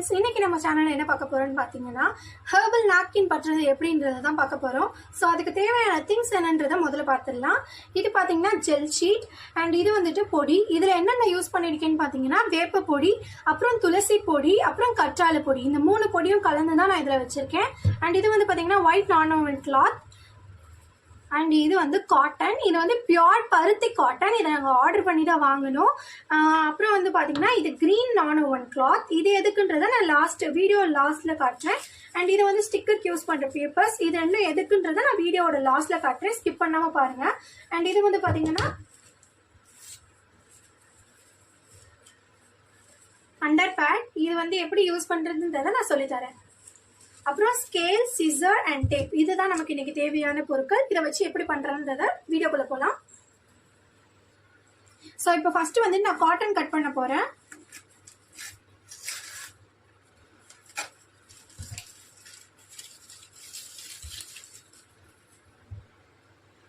Friends, இன்னைக்கு நம்ம சேனல்ல என்ன பார்க்க போறோம்னு பார்த்தீங்கன்னா ஹெர்பல் நாப்கின் பண்றது எப்படின்றத தான் பார்க்க போறோம். ஸோ அதுக்கு தேவையான திங்ஸ் என்னன்றதை முதல்ல பார்த்துடலாம். இது பார்த்தீங்கன்னா ஜெல் ஷீட் அண்ட் இது வந்துட்டு பொடி. இதில் என்னென்ன யூஸ் பண்ணியிருக்கேன்னு பார்த்தீங்கன்னா வேப்ப பொடி, அப்புறம் துளசி பொடி, அப்புறம் கற்றாழை பொடி. இந்த 3 பொடியும் கலந்து தான் நான் இதில் வச்சிருக்கேன். அண்ட் இது வந்து பார்த்தீங்கன்னா ஒயிட் நான்-ஓவன் கிளாத் அண்ட் இது வந்து காட்டன். இது வந்து பியோர் பருத்தி காட்டன். இதை நாங்கள் ஆர்டர் பண்ணி தான் வாங்கினோம். அப்புறம் வந்து பார்த்தீங்கன்னா இது க்ரீன் நான்-ஓவன் கிளாத். இது எதுக்குன்றதை நான் வீடியோ லாஸ்ட்டில் காட்டுறேன். அண்ட் இது வந்து ஸ்டிக்கருக்கு யூஸ் பண்ணுற பேப்பர்ஸ். இது ரெண்டும் எதுக்குன்றதை நான் வீடியோவோட லாஸ்ட்டில் காட்டுறேன், ஸ்கிப் பண்ணாமல் பாருங்கள். அண்ட் இது வந்து பார்த்தீங்கன்னா அண்டர் பேட். இது வந்து எப்படி யூஸ் பண்ணுறதுன்றதை நான் சொல்லித்தரேன். அப்புறம் ஸ்கேல், சிசர் அண்ட் டேப். இதுதான் நமக்கு இன்னைக்கு தேவையான பொருட்கள். இதை வச்சு எப்படி பண்றதுன்றத வீடியோக்குள்ள போலாம். ஸோ இப்போ ஃபர்ஸ்ட் வந்து நான் காட்டன் கட் பண்ண போறேன்.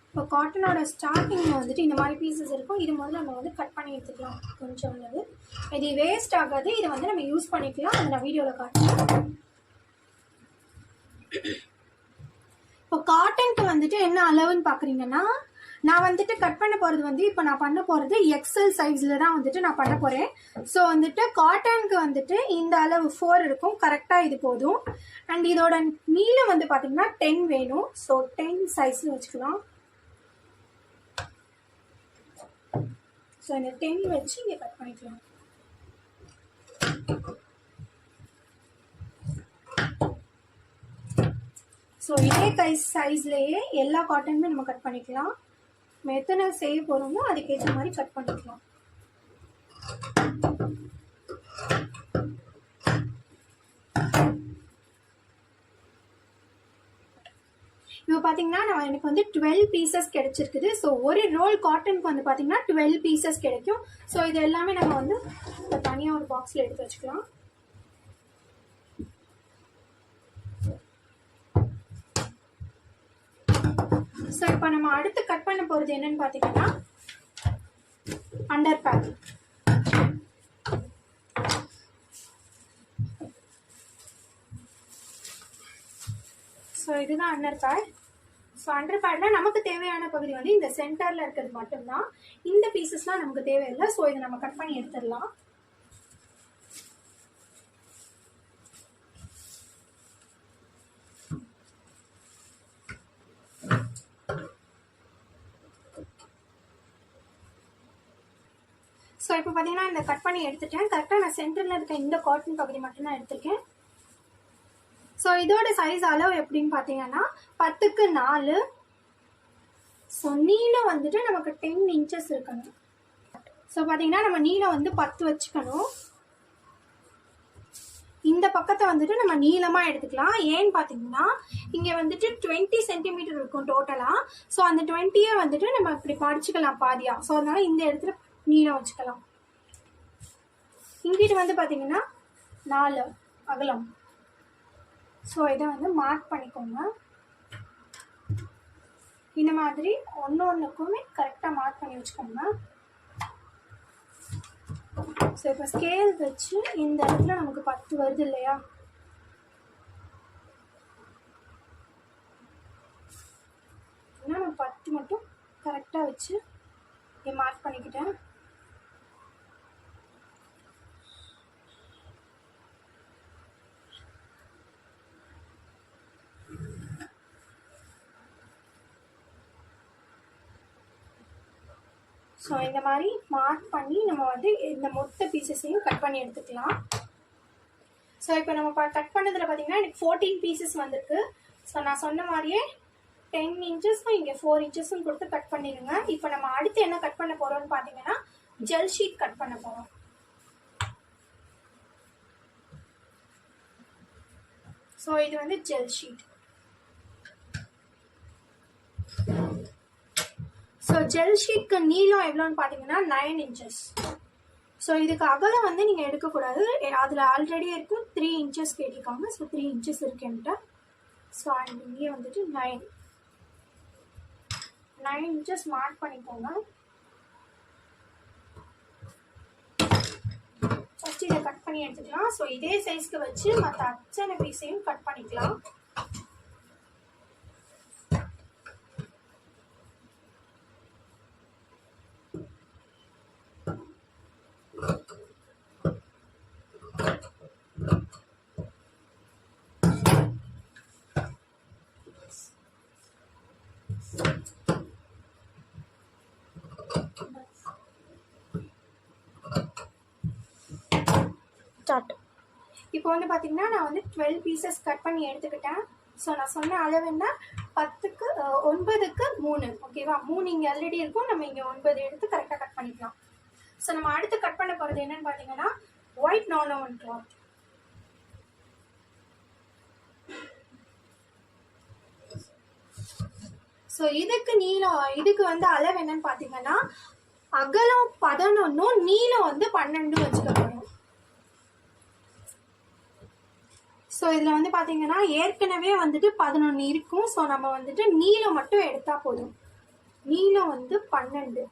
இப்போ காட்டனோட ஸ்டார்டிங்ல வந்துட்டு இந்த மாதிரி பீசஸ் இருக்கும். இது முதல்ல நம்ம வந்து கட் பண்ணி எடுத்துக்கலாம். கொஞ்சம் உள்ளது இது வேஸ்ட் ஆகாது. இதை வந்து நம்ம யூஸ் பண்ணிக்கலாம். அதை நான் வீடியோவில் காட்டுறேன். இப்போ காட்டனுக்கு வந்துட்டு என்ன அளவுன்னு பார்க்குறீங்கன்னா, நான் வந்துட்டு கட் பண்ண போகிறது வந்து இப்போ நான் பண்ண போகிறது எக்ஸல் சைஸில் தான் வந்துட்டு நான் பண்ண போகிறேன். ஸோ வந்துட்டு காட்டனுக்கு வந்துட்டு இந்த அளவு 4 இருக்கும். கரெக்டாக இது போதும். அண்ட் இதோட நீளம் வந்து பார்த்தீங்கன்னா 10 வேணும். ஸோ 10 சைஸில் வச்சுக்கலாம். ஸோ இந்த 10 வச்சு இங்கே கட் பண்ணிக்கலாம். ஸோ இதே சைஸ்லேயே எல்லா காட்டனுமே நம்ம கட் பண்ணிக்கலாம். நம்ம எத்தனை செய்ய போகிறோமோ அதுக்கேற்ற மாதிரி கட் பண்ணிக்கலாம். இப்போ பார்த்தீங்கன்னா எனக்கு வந்து 12 பீசஸ் கிடைச்சிருக்குது. ஸோ ஒரு ரோல் காட்டனுக்கு வந்து பார்த்தீங்கன்னா 12 பீசஸ் கிடைக்கும். ஸோ இது எல்லாமே நம்ம வந்து தனியாக ஒரு பாக்ஸில் எடுத்து வச்சுக்கலாம். ஸோ இப்போ நம்ம அடுத்து கட் பண்ண போகிறது என்னன்னு பார்த்தீங்கன்னா அண்டர் பேட். ஸோ இதுதான் அண்டர் பேட். ஸோ அண்டர் பேட்ல நமக்கு தேவையான பகுதி வந்து இந்த சென்டரில் இருக்கிறது மட்டும்தான். இந்த பீசஸ்லாம் நமக்கு தேவையில்லை. ஸோ இதை நம்ம கட் பண்ணி எடுத்துடலாம். ஸோ இப்போ பார்த்தீங்கன்னா இந்த கட் பண்ணி எடுத்துட்டேன். கரெக்டாக நான் சென்டரில் இருக்க இந்த காட்டன் பகுதி மட்டும்தான் எடுத்திருக்கேன். ஸோ இதோட சைஸ் அளவு எப்படின்னு பார்த்தீங்கன்னா 10க்கு 4. ஸோ நீளம் வந்துட்டு நமக்கு 10 இன்ச்சஸ் இருக்கணும். ஸோ பார்த்தீங்கன்னா நம்ம நீளம் வந்து 10 வச்சுக்கணும். இந்த பக்கத்தை வந்துட்டு நம்ம நீளமாக எடுத்துக்கலாம். ஏன்னு பார்த்தீங்கன்னா இங்கே வந்துட்டு 20 சென்டிமீட்டர் இருக்கும் டோட்டலாக. ஸோ அந்த 20யை வந்துட்டு நம்ம இப்படி படிச்சுக்கலாம் பாதியா. ஸோ அதனால இந்த இடத்துல நீளம் வச்சுக்கலாம். இங்கிட்டு வந்து பார்த்தீங்கன்னா 4 அகலம். ஸோ இதை வந்து மார்க் பண்ணிக்கோங்க. இந்த மாதிரி ஒன்றுக்குமே கரெக்டாக மார்க் பண்ணி வச்சுக்கோங்க. ஸோ இப்போ ஸ்கேல் வச்சு இந்த இடத்துல நமக்கு 10 வருது இல்லையா? நான் 10 மட்டும் கரெக்டாக வச்சு மார்க் பண்ணிக்கிட்டேன். ஸோ இந்த மாதிரி மார்க் பண்ணி நம்ம வந்து இந்த மொத்த பீசஸையும் கட் பண்ணி எடுத்துக்கலாம். ஸோ இப்போ நம்ம கட் பண்ணதில் பார்த்தீங்கன்னா எனக்கு 14 பீசஸ் வந்திருக்கு. ஸோ நான் சொன்ன மாதிரியே 10 இன்ச்சஸும் இங்கே 4 இன்ச்சஸும் கொடுத்து கட் பண்ணிடுங்க. இப்போ நம்ம அடுத்து என்ன கட் பண்ண போகிறோம்னு பார்த்தீங்கன்னா ஜெல் ஷீட் கட் பண்ண போகிறோம். ஸோ இது வந்து ஜெல் ஷீட். ஸோ ஜெல் ஷீட்க்கு நீளம் எவ்வளோன்னு பார்த்தீங்கன்னா 9 இன்ச்சஸ். ஸோ இதுக்கு அகலம் வந்து நீங்கள் எடுக்கக்கூடாது. அதில் ஆல்ரெடி இருக்கும் 3 இன்ச்சஸ் கேட்டிருக்காங்க. ஸோ 3 இன்ச்சஸ் இருக்குன்ட்டு. ஸோ அண்ட் இங்கே வந்துட்டு 9 இன்ச்சஸ் மார்க் பண்ணிக்கோங்க. ஃபஸ்ட் இதை கட் பண்ணி எடுத்துக்கலாம். ஸோ இதே சைஸ்க்கு வச்சு மற்ற அத்தனை பீஸையும் கட் பண்ணிக்கலாம். இப்போ வந்து பார்த்தீங்கன்னா நான் வந்து 12 பீசஸ் கட் பண்ணி எடுத்துக்கிட்டேன். ஸோ நான் சொன்ன அளவு என்ன, 10க்கு 9க்கு 3, ஓகேவா? 3 இங்கே ஆல்ரெடி இருக்கும், நம்ம இங்கே 9 எடுத்து கரெக்டாக கட் பண்ணிக்கலாம். ஸோ நம்ம அடுத்து கட் பண்ண போகிறது என்னன்னு பார்த்தீங்கன்னா ஒயிட் நார்மல் கிளாத். ஸோ இதுக்கு வந்து அளவு என்னன்னு பார்த்தீங்கன்னா அகலம் 11, நீளம் வந்து 12 வச்சுக்கணும். ஸோ இதில் வந்து பார்த்தீங்கன்னா ஏற்கனவே வந்துட்டு 11 இருக்கும். ஸோ நம்ம வந்துட்டு நீளம் மட்டும் எடுத்தால் போதும். நீளம் வந்து 12.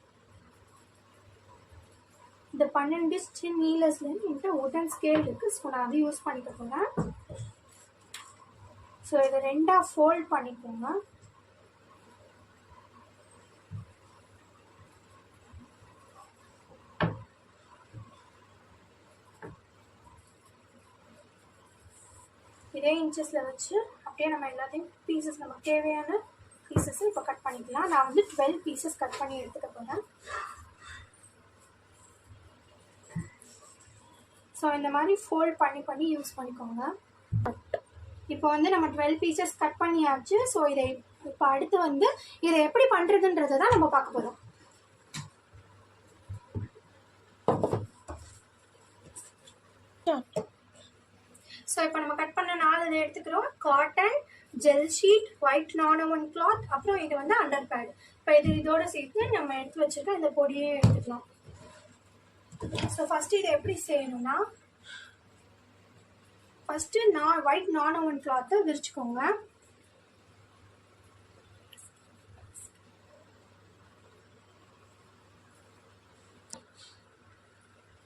இந்த 12 நீளஸ்லேருந்து என்கிட்ட உடன் ஸ்கேல் இருக்குது. ஸோ நான் அதை யூஸ் பண்ணிக்க போகிறேன். ஸோ இதை 2ஆக ஃபோல்ட் பண்ணிக்கோங்க. இதே இன்ச்சஸில் வச்சு அப்படியே நம்ம எல்லாத்தையும் பீசஸ் நமக்கு தேவையான பீசஸ் இப்போ கட் பண்ணிக்கலாம். நான் வந்து 12 பீசஸ் கட் பண்ணி எடுத்துக்க போகிறேன். ஸோ இந்த மாதிரி ஃபோல்ட் பண்ணி யூஸ் பண்ணிக்கோங்க. இப்போ வந்து நம்ம 12 பீசஸ் கட் பண்ணியாச்சு. ஸோ இதை இப்போ அடுத்து வந்து இதை எப்படி பண்ணுறதுன்றதை தான் நம்ம பார்க்க போகிறோம். ஸோ இப்போ நம்ம கட் பண்ண 4 இதை எடுத்துக்கிறோம். Cotton, gel sheet, white normal cloth, அப்புறம் இது வந்து அண்டர் பேட். இப்போ இதோட சேர்த்து நம்ம எடுத்து வச்சுருக்க இந்த பொடியே எடுத்துக்கலாம். ஸோ ஃபஸ்ட்டு இதை எப்படி செய்யணும்னா, ஃபஸ்ட்டு ஒயிட் நார்மல் கிளாத்தை விரிச்சுக்கோங்க.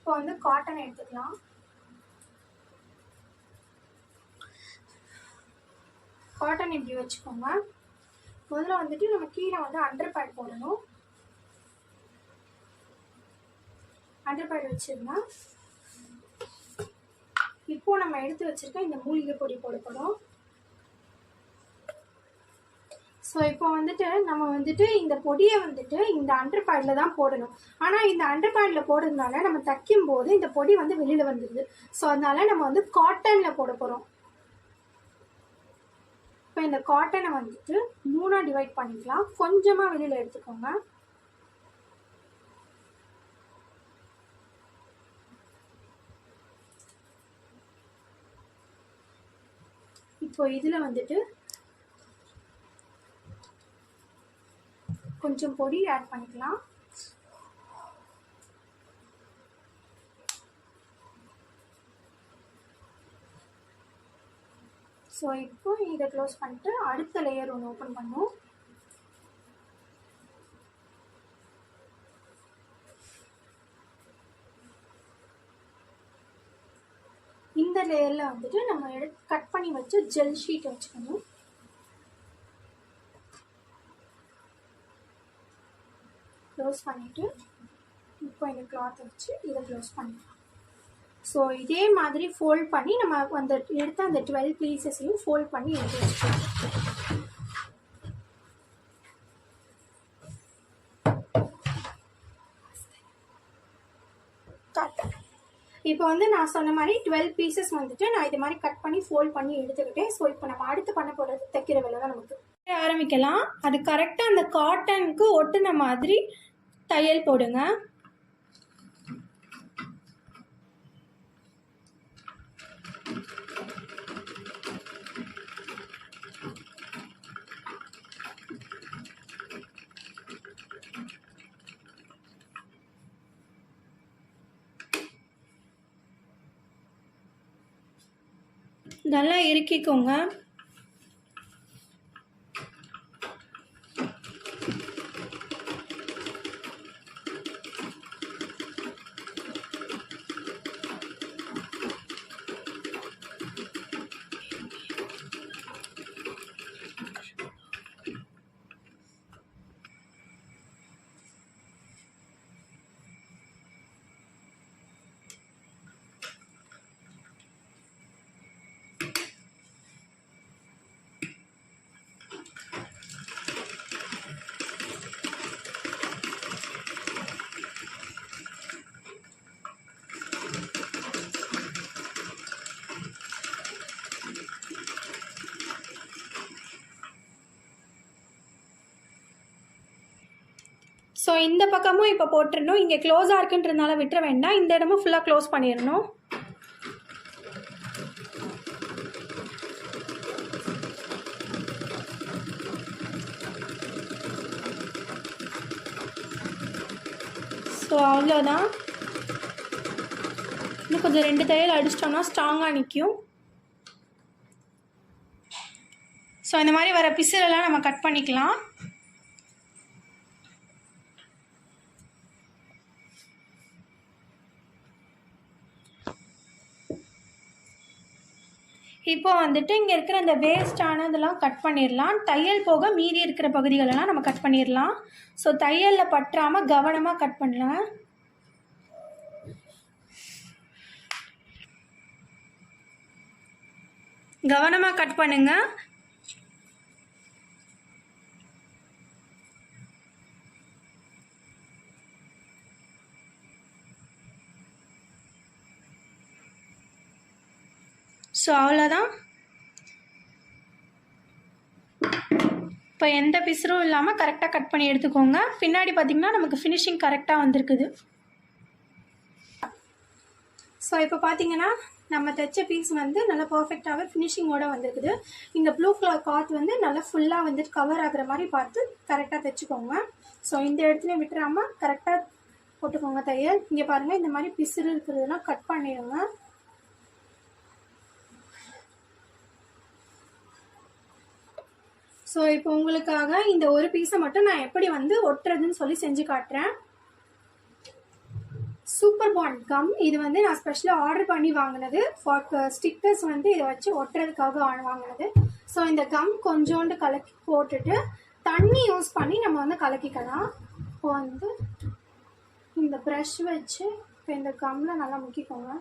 இப்போ வந்து காட்டன் எடுத்துக்கலாம். காட்டன் இப்படி வச்சுக்கோங்க. முதல்ல வந்துட்டு நம்ம கீழே வந்து அண்டர் பேட் போடணும். அண்டர் பேட் வச்சிருந்தா இப்போ நம்ம எடுத்து வச்சிருக்க இந்த மூலிகை பொடி போட போகிறோம். ஸோ இப்போ வந்துட்டு நம்ம வந்துட்டு இந்த பொடியை வந்துட்டு இந்த அண்டர் பேடில் தான் போடணும். ஆனால் இந்த அண்டர் பேடில் போடுறதுனால நம்ம தைக்கும் போது இந்த பொடி வந்து வெளியில் வந்துடுது. ஸோ அதனால நம்ம வந்து காட்டனில் போட போகிறோம். இப்போ இந்த காட்டனை வந்துட்டு 3ஆக டிவைட் பண்ணிக்கலாம். கொஞ்சமாக வெளியில் எடுத்துக்கோங்க. இப்போ இதில் வந்துட்டு கொஞ்சம் பொடி ஆட் பண்ணிக்கலாம். ஸோ இப்போ இதை க்ளோஸ் பண்ணிட்டு அடுத்த லேயர் ஒன்று ஓப்பன் பண்ணுவோம். இந்த லேயரில் வந்துட்டு நம்ம கட் பண்ணி வச்சு ஜெல் ஷீட் வச்சுக்கணும். க்ளோஸ் பண்ணிவிட்டு இப்போ இந்த கிளாத் வச்சு இதை க்ளோஸ் பண்ணிக்கலாம். ஸோ இதே மாதிரி ஃபோல்ட் பண்ணி நம்ம அந்த எடுத்த அந்த 12 பீசஸையும் ஃபோல்ட் பண்ணி எடுத்து வச்சுக்கலாம். இப்போ வந்து நான் சொன்ன மாதிரி 12 பீசஸ் வந்துட்டு நான் இது மாதிரி கட் பண்ணி ஃபோல்ட் பண்ணி எடுத்துக்கிட்டேன். ஸோ இப்போ நம்ம அடுத்து பண்ண போகிறது தைக்கிற வேலை தான் நமக்கு. ஆரம்பிக்கலாம். அது கரெக்டாக அந்த காட்டனுக்கு ஒட்டுன மாதிரி தையல் போடுங்க. நல்லா இறுக்கிக்கோங்க. ஸோ இந்த பக்கமும் இப்போ போட்டுடணும். இங்கே க்ளோஸாக இருக்குன்றதுனால விட்டுற வேண்டாம், இந்த இடமும் ஃபுல்லாக க்ளோஸ் பண்ணிடணும். ஸோ அவ்வளோதான். இன்னும் கொஞ்சம் 2 தையல் அடிச்சிட்டோம்னா ஸ்ட்ராங்காக நிற்கும். ஸோ இந்த மாதிரி வர பிசுலெல்லாம் நம்ம கட் பண்ணிக்கலாம். இப்போ வந்துட்டு இங்கே இருக்கிற அந்த வேஸ்டானதெல்லாம் கட் பண்ணிடலாம். தையல் போக மீதி இருக்கிற பகுதிகளெல்லாம் நம்ம கட் பண்ணிடலாம். ஸோ தையலில் பற்றாமல் கவனமாக கட் பண்ணலாம். கவனமாக கட் பண்ணுங்க. ஸோ அவ்வளோதான். இப்போ எந்த பிசுரும் இல்லாமல் கரெக்டாக கட் பண்ணி எடுத்துக்கோங்க. பின்னாடி பார்த்திங்கன்னா நமக்கு ஃபினிஷிங் கரெக்டாக வந்திருக்குது. ஸோ இப்போ பார்த்தீங்கன்னா நம்ம தைச்ச பீஸ் வந்து நல்லா பர்ஃபெக்டாகவே ஃபினிஷிங்கோடு வந்திருக்குது. இந்த ப்ளூ கலர் கிளாத் வந்து நல்லா ஃபுல்லாக வந்துட்டு கவர் ஆகிற மாதிரி பார்த்து கரெக்டாக தைச்சிக்கோங்க. ஸோ இந்த இடத்துலையும் விட்டுறாமல் கரெக்டாக போட்டுக்கோங்க தையல். இங்கே பாருங்கள், இந்த மாதிரி பிசுறு இருக்கிறதுலாம் கட் பண்ணிடுங்க. ஸோ இப்போ உங்களுக்காக இந்த ஒரு பீஸை மட்டும் நான் எப்படி வந்து ஒட்டுறதுன்னு சொல்லி செஞ்சு காட்டுறேன். சூப்பர் பாண்ட் கம் இது வந்து நான் ஸ்பெஷலாக ஆர்டர் பண்ணி வாங்கினது. ஃபார் ஸ்டிக்கர்ஸ் வந்து இதை வச்சு ஒட்டுறதுக்காக வாங்கினது. ஸோ இந்த கம் கொஞ்சோண்டு கலக்கி போட்டுட்டு தண்ணி யூஸ் பண்ணி நம்ம வந்து கலக்கிக்கலாம். இப்போ வந்து இந்த ப்ரஷ் வச்சு இப்போ இந்த கம்மில் நல்லா முக்கிக்கோங்க.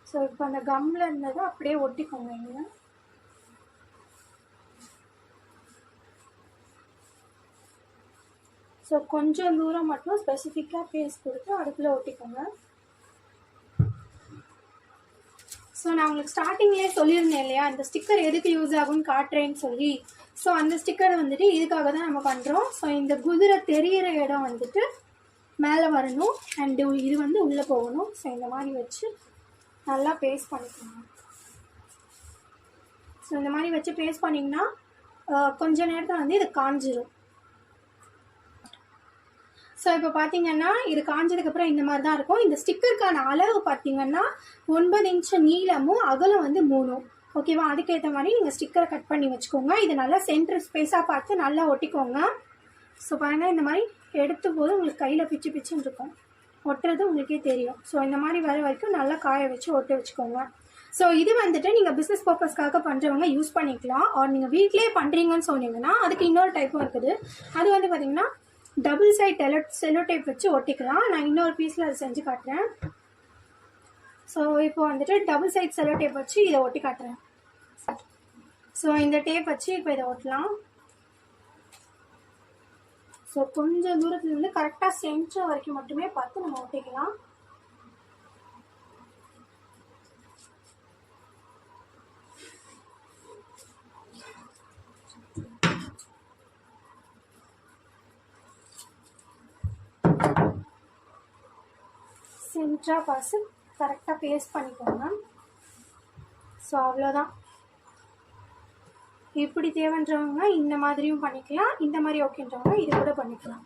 ஸோ இப்போ அந்த கம்மில் இருந்ததை அப்படியே ஒட்டிக்கோங்க. இங்கே ஸோ கொஞ்சம் தூரம் மட்டும் ஸ்பெசிஃபிக்காக பேஸ் கொடுத்து அதுக்குள்ளே ஒட்டிக்கோங்க. ஸோ நான் உங்களுக்கு ஸ்டார்டிங்லேயே சொல்லியிருந்தேன் இல்லையா, இந்த ஸ்டிக்கர் எதுக்கு யூஸ் ஆகும்னு காட்டுறேன்னு சொல்லி. ஸோ அந்த ஸ்டிக்கர் வந்துட்டு இதுக்காக தான் நம்ம பண்ணுறோம். ஸோ இந்த குதிரை தெரிகிற இடம் வந்துட்டு மேலே வரணும் அண்டு இது வந்து உள்ளே போகணும். ஸோ இந்த மாதிரி வச்சு நல்லா பேஸ்ட் பண்ணிக்கோங்க. ஸோ இந்த மாதிரி வச்சு பேஸ்ட் பண்ணிங்கன்னா கொஞ்ச நேரத்தில் வந்து இது காஞ்சிரும். ஸோ இப்போ பார்த்தீங்கன்னா இது காஞ்சதுக்கப்புறம் இந்த மாதிரி தான் இருக்கும். இந்த ஸ்டிக்கருக்கான அளவு பார்த்தீங்கன்னா 9 இன்ச்சு நீளமும் அகலம் வந்து 3. ஓகேவா? அதுக்கேற்ற மாதிரி நீங்கள் ஸ்டிக்கரை கட் பண்ணி வச்சுக்கோங்க. இது நல்லா சென்டர் ஸ்பேஸாக பார்த்து நல்லா ஒட்டிக்கோங்க. ஸோ பாருங்கள், இந்த மாதிரி எடுத்த போது உங்களுக்கு கையில் பிச்சு பிச்சுன்னு இருக்கும். ஒட்டுறது உங்களுக்கே தெரியும். ஸோ இந்த மாதிரி வர வரைக்கும் நல்லா காய வச்சு ஒட்ட வச்சுக்கோங்க. ஸோ இது வந்துட்டு நீங்கள் பிஸ்னஸ் பர்பஸ்க்காக பண்ணுறவங்க யூஸ் பண்ணிக்கலாம். ஆர் நீங்கள் வீட்டிலே பண்ணுறீங்கன்னு சொன்னீங்கன்னா அதுக்கு இன்னொரு டைப்பும் இருக்குது. அது வந்து பார்த்திங்கன்னா டபுள் சைட் செல்லோ டேப் வச்சு ஒட்டிக்கலாம். நான் இன்னொரு பீஸில் அதை செஞ்சு காட்டுறேன். ஸோ இப்போ வந்துட்டு டபுள் சைட் செல்லோ டேப் வச்சு இதை ஒட்டி காட்டுறேன். ஸோ இந்த டேப் வச்சு இப்போ இதை ஒட்டலாம். ஸோ கொஞ்சம் தூரத்துலேருந்து கரெக்டாக சென்டர் வரைக்கும் மட்டுமே பார்த்து நம்ம ஒட்டிக்கலாம். சென்டராக பார்த்து கரெக்டாக பேஸ்ட் பண்ணிக்கோங்க. ஸோ அவ்வளோதான். இப்படி தேவைன்றவங்க இந்த மாதிரியும் பண்ணிக்கலாம், இந்த மாதிரி ஓகேன்றவங்க இது கூட பண்ணிக்கலாம்.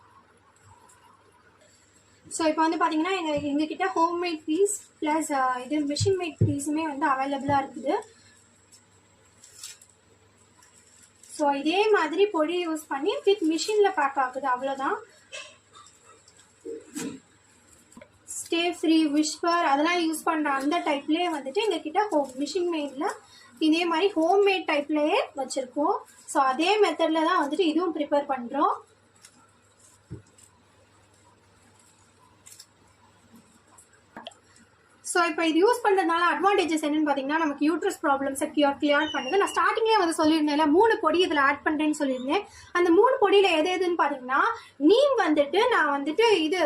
ஸோ இப்போ வந்து பார்த்தீங்கன்னா எங்ககிட்ட ஹோம்மேட் பீஸ் ப்ளஸ் இது மிஷின் மேட் பீஸுமே வந்து அவைலபிளாக இருக்குது. ஸோ இதே மாதிரி பொடி யூஸ் பண்ணி வித் மிஷினில் பேக் ஆகுது. அவ்வளோதான். ஸ்டே ஃப்ரீ, விஸ்பர் அதெல்லாம் யூஸ் பண்ணுற அந்த டைப்லேயே வந்துட்டு எங்ககிட்ட மிஷின் மேடில் இதே மாதிரி ஹோம்மேட் டைப்லேயே வச்சுருக்கோம். ஸோ அதே மெத்தடில் தான் வந்துட்டு இதுவும் ப்ரிப்பேர் பண்ணுறோம். ஸோ இப்போ இது யூஸ் பண்ணுறதுனால அட்வான்டேஜஸ் என்னென்னு பார்த்தீங்கன்னா நமக்கு யூட்ரஸ் ப்ராப்ளம்ஸை கிளியர் பண்ணுது. நான் ஸ்டார்டிங்லேயே வந்து சொல்லியிருந்தேன் 3 பொடி இதில் ஆட் பண்ணுறேன்னு சொல்லியிருந்தேன். அந்த 3 பொடியில் எது எதுன்னு பார்த்தீங்கன்னா நீம் வந்துட்டு நான் வந்துட்டு இது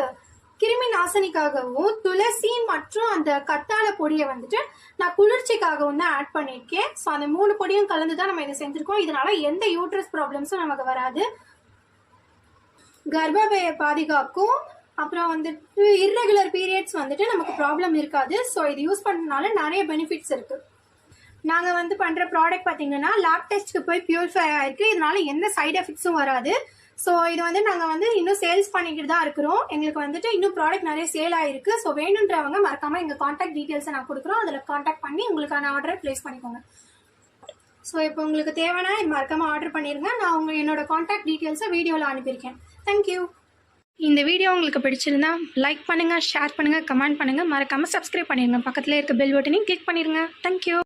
கிருமி நாசினிக்காகவும் துளசி மற்றும் அந்த கத்தாழை பொடியை வந்துட்டு நான் குளிர்ச்சிக்காகவும் தான் ஆட் பண்ணியிருக்கேன். ஸோ அந்த 3 பொடியும் கலந்து தான் நம்ம இதை செஞ்சுருக்கோம். இதனால எந்த யூட்ரஸ் ப்ராப்ளம்ஸும் நமக்கு வராது. கர்ப்பப்பையை பாதுகாக்கும். அப்புறம் வந்துட்டு இர்ரெகுலர் பீரியட்ஸ் வந்துட்டு நமக்கு ப்ராப்ளம் இருக்காது. ஸோ இது யூஸ் பண்ணுறதுனால நிறைய பெனிஃபிட்ஸ் இருக்குது. நாங்கள் வந்து பண்ணுற ப்ராடக்ட் பார்த்தீங்கன்னா லேப் டெஸ்ட்டுக்கு போய் பியூரிஃபை ஆகிருக்கு. இதனால எந்த சைடு எஃபெக்ட்ஸும் வராது. ஸோ இது வந்து நாங்கள் வந்து இன்னும் சேல்ஸ் பண்ணிக்கிட்டு தான் இருக்கிறோம். எங்களுக்கு வந்துட்டு இன்னும் ப்ராடக்ட் நிறைய சேல் ஆகிருக்கு. ஸோ வேணுன்றவங்க மறக்காமல் எங்கள் காண்டாக்ட் டீட்டெயில்ஸை நான் கொடுக்குறோம். அதில் காண்டாக்ட் பண்ணி உங்களுக்கான ஆர்டரை ப்ளேஸ் பண்ணிக்கோங்க. ஸோ இப்போ உங்களுக்கு தேவைன்னா மறக்காமல் ஆர்டர் பண்ணிடுங்க. நான் என்னோட காண்டாக்ட் டீட்டெயில்ஸை வீடியோவில் அனுப்பியிருக்கேன். தேங்க்யூ. இந்த வீடியோ உங்களுக்கு பிடிச்சிருந்தா லைக் பண்ணுங்கள், ஷேர் பண்ணுங்கள், கமெண்ட் பண்ணுங்கள். மறக்காமல் சப்ஸ்கிரைப் பண்ணிடுங்க. பக்கத்தில் இருக்க பெல் பட்டனையும் கிளிக் பண்ணிடுங்க. தேங்க்யூ.